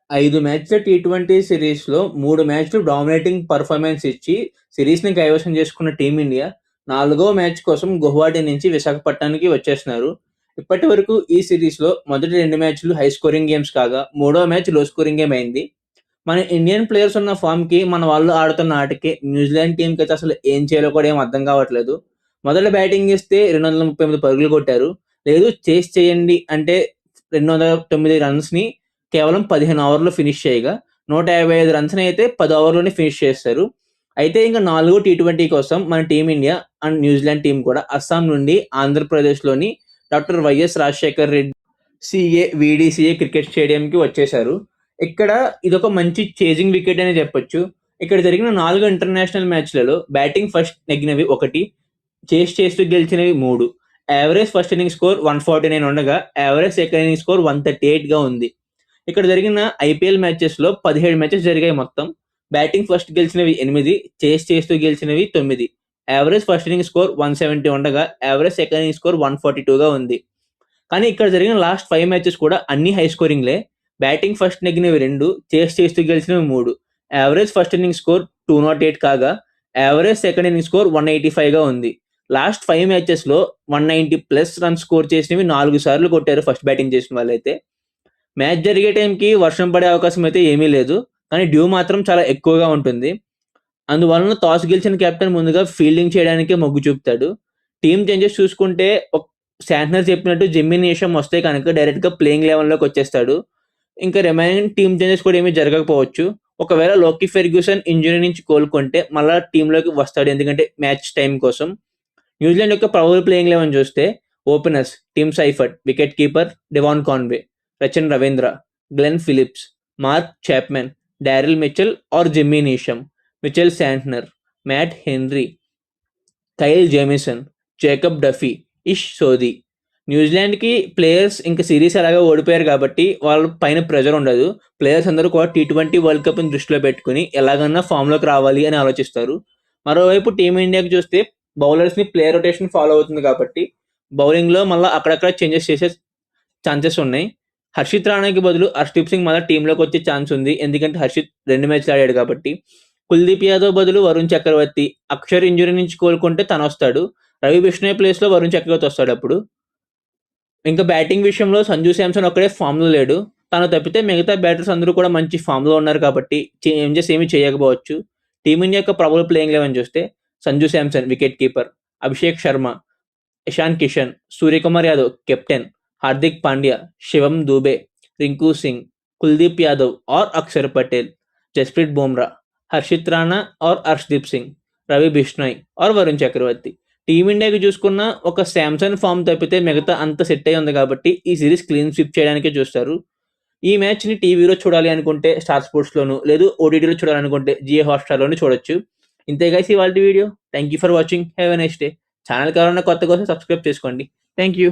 5 మ్యాచ్‌ల టీ20 సిరీస్‌లో 3 మ్యాచ్‌లు డామినేటింగ్ పెర్ఫార్మెన్స్ ఇచ్చి సిరీస్‌ని కైవసం చేసుకున్న టీమిండియా నాలుగో మ్యాచ్ కోసం గువాహటి నుంచి విశాఖపట్నానికి వచ్చేస్తున్నారు. ఇప్పటివరకు ఈ సిరీస్‌లో మొదటి 2 మ్యాచ్‌లు హై స్కోరింగ్ గేమ్స్ కాగా మూడో మ్యాచ్ లో స్కోరింగ్ గేమ్ అయింది. మన ఇండియన్ ప్లేయర్స్ ఉన్న ఫామ్‌కి మన వాళ్ళు ఆడుతున్న ఆటకి న్యూజిలాండ్ టీమ్‌కైతే అసలు ఏం చేయాలో కూడా ఏం అర్థం కావట్లేదు. మొదట బ్యాటింగ్ ఇస్తే 238 పరుగులు కొట్టారు. లేదు చేస్ చేయండి అంటే 209 రన్స్‌ని కేవలం 15 ఓవర్‌లో ఫినిష్ చేయగా 155 రన్స్‌ని అయితే 10 ఓవర్‌లోనే ఫినిష్ చేశారు. అయితే ఇంక 4 టీ20 కోసం మన టీమిండియా అండ్ న్యూజిలాండ్ టీమ్ కూడా అస్సాం నుండి ఆంధ్రప్రదేశ్‌లోని doctor YS Rajasekhar Reddy VDCA cricket స్టేడియంకి వచ్చేశారు. ఇక్కడ ఇదొక మంచి చేజింగ్ వికెట్ అనే చెప్పొచ్చు. ఇక్కడ జరిగిన 4 ఇంటర్నేషనల్ మ్యాచ్‌లలో బ్యాటింగ్ ఫస్ట్ నెగ్గినవి 1, చేస్ చేస్తూ గెలిచినవి 3. యావరేజ్ ఫస్ట్ ఇన్నింగ్స్ స్కోర్ 149 ఉండగా, యావరేజ్ సెకండ్ ఇన్నింగ్స్ స్కోర్ 138గా ఉంది. ఇక్కడ జరిగిన ఐపీఎల్ మ్యాచెస్‌లో 17 మ్యాచెస్ జరిగాయి మొత్తం. బ్యాటింగ్ ఫస్ట్ గెలిచినవి 8, చేస్ చేస్తూ గెలిచినవి 9. యావరేజ్ ఫస్ట్ ఇన్నింగ్స్ స్కోర్ 170 ఉండగా, యావరేజ్ సెకండ్ ఇన్నింగ్స్ స్కోర్ 142గా ఉంది. కానీ ఇక్కడ జరిగిన లాస్ట్ 5 మ్యాచెస్ కూడా అన్ని హై స్కోరింగ్‌లే. బ్యాటింగ్ ఫస్ట్ నెగ్గినవి 2, చేస్ చేస్తూ గెలిచినవి 3. యావరేజ్ ఫస్ట్ ఇన్నింగ్స్ స్కోర్ 208 కాగా, యావరేజ్ సెకండ్ ఇన్నింగ్స్ స్కోర్ 185గా ఉంది. లాస్ట్ 5 మ్యాచెస్‌లో 190+ రన్స్ స్కోర్ చేసినవి 4 సార్లు కొట్టారు ఫస్ట్ బ్యాటింగ్ చేసిన వాళ్ళైతే. మ్యాచ్ జరిగే టైంకి వర్షం పడే అవకాశం అయితే ఏమీ లేదు. కానీ డ్యూ మాత్రం చాలా ఎక్కువగా ఉంటుంది. అందువలన టాస్ గెలిచిన కెప్టెన్ ముందుగా ఫీల్డింగ్ చేయడానికే మొగ్గు చూపుతాడు. టీమ్ చేంజెస్ చూసుకుంటే శాంట్నర్ చెప్పినట్టు జిమ్మీ నీషమ్ వస్తే కనుక డైరెక్ట్‌గా ప్లేయింగ్ 11లోకి వచ్చేస్తాడు. ఇంకా రిమైనింగ్ టీమ్ చేంజెస్ కూడా ఏమీ జరగకపోవచ్చు. ఒకవేళ లోకీ ఫెర్గ్యూసన్ ఇంజ్యూరీ నుంచి కోలుకుంటే మళ్ళా టీమ్‌లోకి వస్తాడు. ఎందుకంటే మ్యాచ్ టైమ్ కోసం. న్యూజిలాండ్ యొక్క ప్రాబబుల్ ప్లేయింగ్ 11 చూస్తే openers Tim Seifert, wicket keeper Devon Conway, Rachin Ravindra, Glenn Phillips, Mark Chapman, Daryl Mitchell or Jimmy Neesham, Mitchell Santner, Matt Henry, Kyle Jamieson, Jacob Duffy, Ish Sodhi. న్యూజిలాండ్‌కి players ఇంకా series ఎలాగో ఓడిపోయారు కాబట్టి వాళ్ళ పైన pressure ఉండదు. ప్లేయర్స్ అందరూ కూడా టీ20 వరల్డ్ కప్‌ని దృష్టిలో పెట్టుకొని ఎలాగన్నా ఫామ్‌లోకి రావాలి అని ఆలోచిస్తారు. మరోవైపు టీమిండియాకి చూస్తే బౌలర్స్‌ని ప్లేయర్ రొటేషన్ ఫాలో అవుతుంది కాబట్టి బౌలింగ్‌లో మళ్ళా అక్కడక్కడ చేంజెస్ చేసే ఛాన్సెస్ ఉన్నాయి. హర్షిత్ రాణాకి బదులు హర్షదీప్ సింగ్ మళ్ళా టీమ్‌లోకి వచ్చే ఛాన్స్ ఉంది. ఎందుకంటే హర్షిత్ 2 మ్యాచ్‌లు ఆడాడు కాబట్టి. కుల్దీప్ యాదవ్ బదులు వరుణ్ చక్రవర్తి, అక్షర్ ఇంజ్యూరీ నుంచి కోలుకుంటే తనొస్తాడు. రవి బిష్ణోయ్ ప్లేస్‌లో వరుణ్ చక్రవర్తి వస్తాడప్పుడు. ఇంకా బ్యాటింగ్ విషయంలో సంజు శాంసన్ ఒక్కడే ఫామ్‌లో లేడు. తను తప్పితే మిగతా బ్యాటర్స్ అందరూ కూడా మంచి ఫామ్‌లో ఉన్నారు కాబట్టి చేంజెస్ ఏమీ చేయకపోవచ్చు. టీమిండియా యొక్క ప్రాబబుల్ ప్లేయింగ్ 11 చూస్తే Sanju Samson wicket keeper, Abhishek Sharma, Ishan Kishan, Suryakumar Yadav captain, Hardik Pandya, Shivam Dube, Rinku Singh, Kuldeep Yadav or Axar Patel, Jasprit Bumrah, Harshit Rana or Arshdeep Singh, Ravi Bishnoi or Varun Chakravarthy. టీమిండియాకి చూసుకున్న ఒక శాంసన్ ఫామ్ తప్పితే మిగతా అంత సెట్ అయి ఉంది కాబట్టి ఈ సిరీస్ క్లీన్ స్వీప్ చేయడానికే చూస్తారు. ఈ మ్యాచ్‌ని టీవీలో చూడాలి అనుకుంటే స్టార్ స్పోర్ట్స్‌లోను, లేదు ఓటీటీలో చూడాలనుకుంటే జియో హాట్‌స్టార్‌లోను చూడొచ్చు. ఇంతే గైస్ ఇవాల్టి video. Thank you for watching. Have a nice day. ఛానల్‌కి ఎవరైనా కొత్తగా వస్తే సబ్స్క్రైబ్ చేసుకోండి. Thank you.